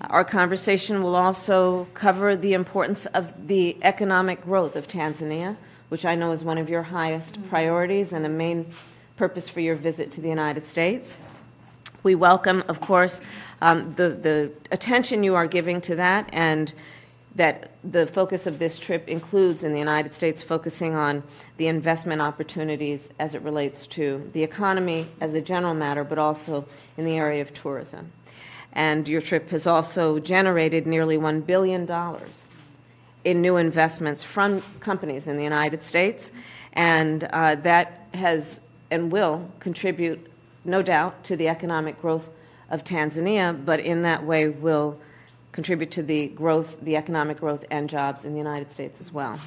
Our conversation will also cover the importance of the economic growth of Tanzania, which I know is one of your highest priorities and a main purpose for your visit to the United States. We welcome, of course, the attention you are giving to that, and that the focus of this trip includes in the United States focusing on the investment opportunities as it relates to the economy as a general matter, but also in the area of tourism. And your trip has also generated nearly $1 billion in new investments from companies in the United States, and that has and will contribute, no doubt, to the economic growth of Tanzania, but in that way will contribute to the growth, the economic growth and jobs in the United States as well.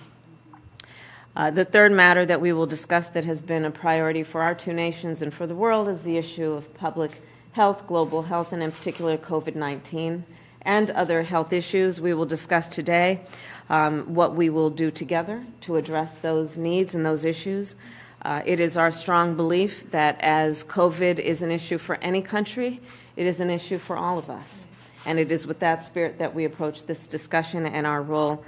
The third matter that we will discuss that has been a priority for our two nations and for the world is the issue of public health, global health, and in particular COVID-19 and other health issues. We will discuss today what we will do together to address those needs and those issues. It is our strong belief that as COVID is an issue for any country, it is an issue for all of us. And it is with that spirit that we approach this discussion and our role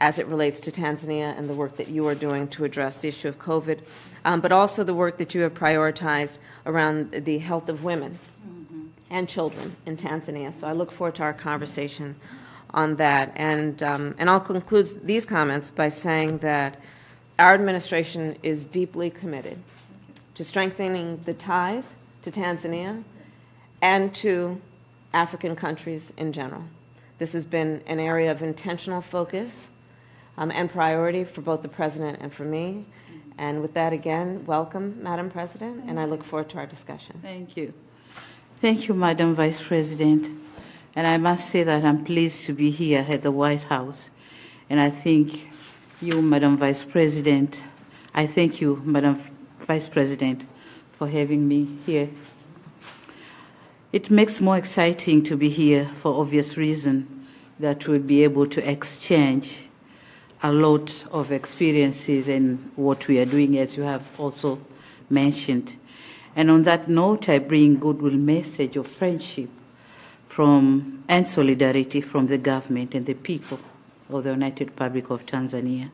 as it relates to Tanzania and the work that you are doing to address the issue of COVID, but also the work that you have prioritized around the health of women and children in Tanzania. So I look forward to our conversation on that. And I'll conclude these comments by saying that our administration is deeply committed to strengthening the ties to Tanzania and to African countries in general. This has been an area of intentional focus and priority for both the President and for me. And with that, again, welcome, Madam President, and I look forward to our discussion. Thank you. Thank you, Madam Vice President. And I must say that I'm pleased to be here at the White House. And I thank you, Madam Vice President. I thank you, Madam Vice President, for having me here. It makes more exciting to be here for obvious reason that we'll be able to exchange a lot of experiences and what we are doing, as you have also mentioned. And on that note, I bring goodwill message of friendship and solidarity from the government and the people of the United Republic of Tanzania.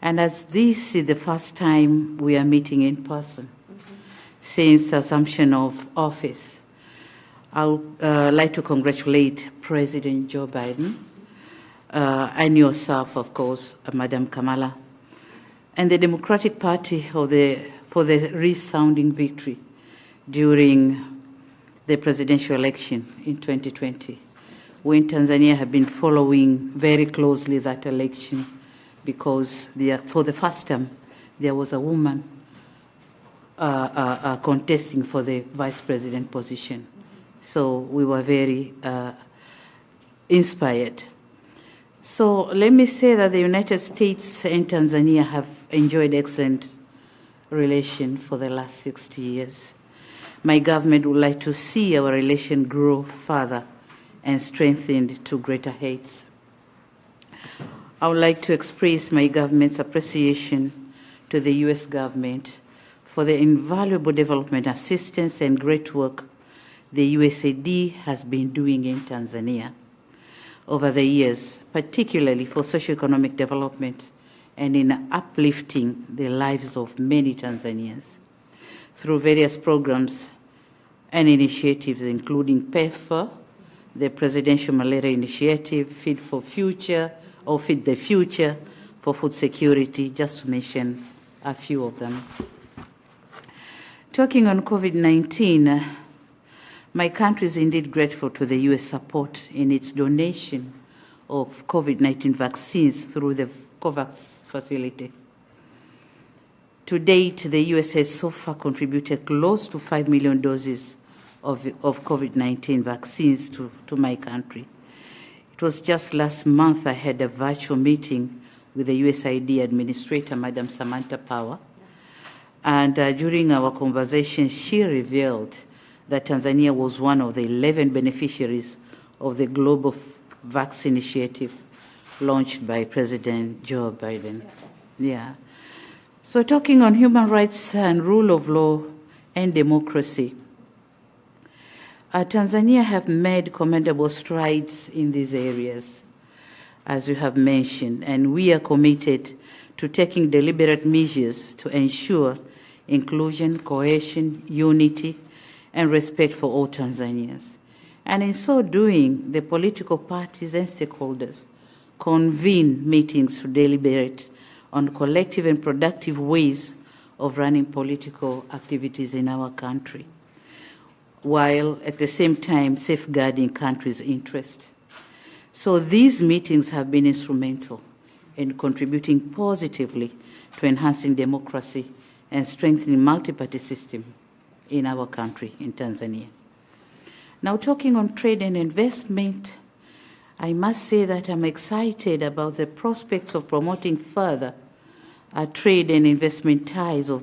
And as this is the first time we are meeting in person since assumption of office, I would like to congratulate President Joe Biden and yourself, of course, Madam Kamala, and the Democratic Party for the resounding victory during the presidential election in 2020. We in Tanzania have been following very closely that election because for the first time there was a woman contesting for the vice president position. So we were very inspired. So let me say that the United States and Tanzania have enjoyed excellent relations for the last 60 years. My government would like to see our relation grow further and strengthened to greater heights. I would like to express my government's appreciation to the U.S. government for the invaluable development assistance and great work the USAID has been doing in Tanzania over the years, particularly for socioeconomic development and in uplifting the lives of many Tanzanians through various programs and initiatives, including PEPFAR, the Presidential Malaria Initiative, Feed the Future for food security, just to mention a few of them. Talking on COVID-19, my country is indeed grateful to the U.S. support in its donation of COVID-19 vaccines through the COVAX facility. To date, the U.S. has so far contributed close to 5 million doses of COVID-19 vaccines to my country. It was just last month I had a virtual meeting with the USAID Administrator, Madam Samantha Power, and during our conversation, she revealed that Tanzania was one of the 11 beneficiaries of the Global Vaccine Initiative launched by President Joe Biden. Yeah. So talking on human rights and rule of law and democracy, Tanzania have made commendable strides in these areas, as you have mentioned, and we are committed to taking deliberate measures to ensure inclusion, cohesion, unity, and respect for all Tanzanians. And in so doing, the political parties and stakeholders convene meetings to deliberate on collective and productive ways of running political activities in our country, while at the same time safeguarding country's interest. So these meetings have been instrumental in contributing positively to enhancing democracy and strengthening multi-party system in our country, in Tanzania. Now, talking on trade and investment, I must say that I'm excited about the prospects of promoting further trade and investment ties for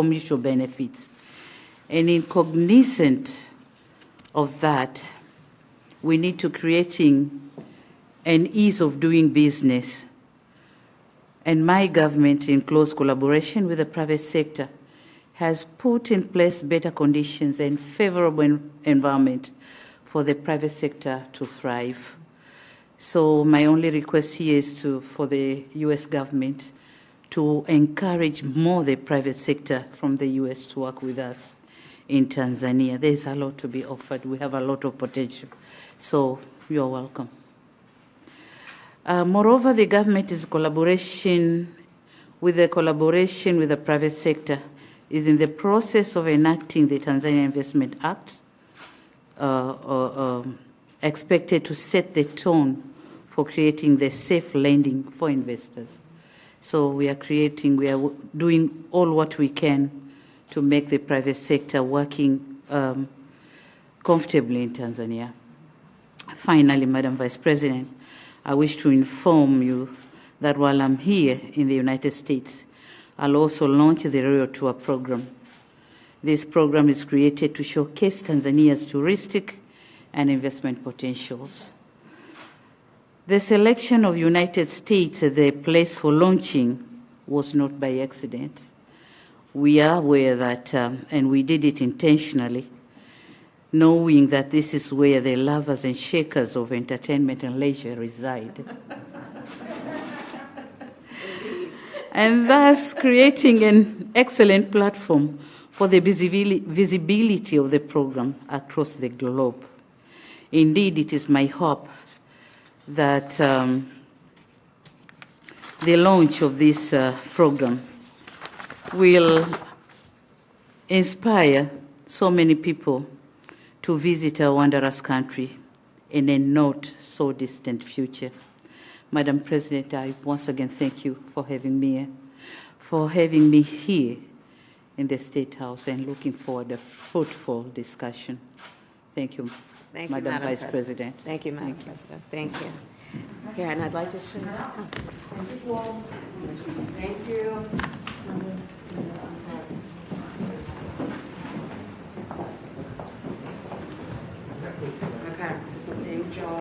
mutual benefits. And in cognizant of that, we need to creating an ease of doing business. And my government, in close collaboration with the private sector, has put in place better conditions and favorable environment for the private sector to thrive. So my only request here is for the U.S. government to encourage more the private sector from the U.S. to work with us in Tanzania. There's a lot to be offered. We have a lot of potential. So you're welcome. Moreover, the government is collaboration with the private sector is in the process of enacting the Tanzania Investment Act, expected to set the tone for creating the safe lending for investors. So we are doing all what we can to make the private sector working comfortably in Tanzania. Finally, Madam Vice President, I wish to inform you that while I'm here in the United States, I'll also launch the Royal Tour program. This program is created to showcase Tanzania's touristic and investment potentials. The selection of United States as the place for launching was not by accident. We are aware that, and we did it intentionally, knowing that this is where the lovers and shakers of entertainment and leisure reside. And thus creating an excellent platform for the visibility of the program across the globe. Indeed, it is my hope that the launch of this program will inspire so many people to visit our wondrous country in a not so distant future. Madam President, I once again thank you for having me here in the State House, and looking forward to a fruitful discussion. Thank you, Madam Vice President. Thank you, Madam President. Thank you. Here, and I'd like to show you. Thank you.